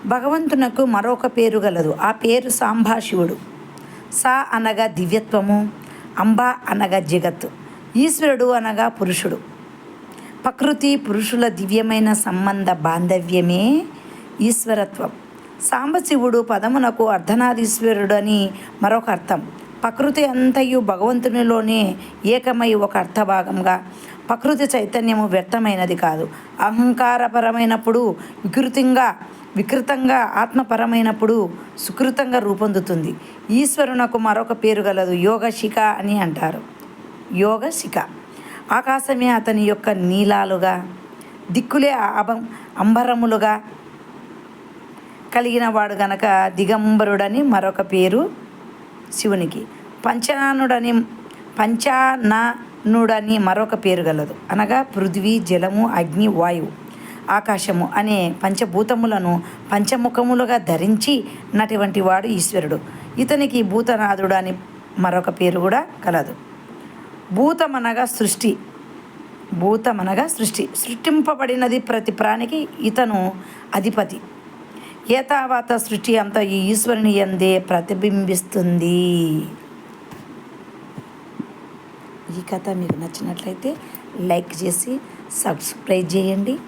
భగవంతునకు మరొక పేరు గలదు. ఆ పేరు సాంబశివుడు. సా అనగా దివ్యత్వము, అంబ అనగా జగత్తు, ఈశ్వరుడు అనగా పురుషుడు. ప్రకృతి పురుషుల దివ్యమైన సంబంధ బాంధవ్యమే ఈశ్వరత్వం. సాంబశివుడు పదమునకు అర్ధనారీశ్వరుడని మరొక అర్థం. ప్రకృతి అంతయు భగవంతునిలోనే ఏకమై ఒక అర్థభాగంగా. ప్రకృతి చైతన్యము వ్యర్థమైనది కాదు. అహంకారపరమైనప్పుడు వికృతంగా ఆత్మపరమైనప్పుడు సుకృతంగా రూపొందుతుంది. ఈశ్వరునకు మరొక పేరు గలదు. యోగశిఖ అని అంటారు. యోగశిఖ ఆకాశమే అతని యొక్క నీలాలుగా, దిక్కులే అంబరములుగా కలిగిన వాడు గనక దిగంబరుడని మరొక పేరు శివునికి. పంచాననుడని మరొక పేరు గలదు. అనగా పృథ్వీ, జలము, అగ్ని, వాయువు, ఆకాశము అనే పంచభూతములను పంచముఖములుగా ధరించి నటువంటి వాడు ఈశ్వరుడు. ఇతనికి భూతనాథుడు అని మరొక పేరు కూడా కలదు. భూతమనగా సృష్టి. సృష్టింపబడినది ప్రతి ప్రాణికి ఇతను అధిపతి. ఏతావాత సృష్టి అంతా ఈ ఈశ్వరుని యందే ప్రతిబింబిస్తుంది. ఈ కథ మీకు నచ్చినట్లయితే లైక్ చేసి సబ్స్క్రైబ్ చేయండి.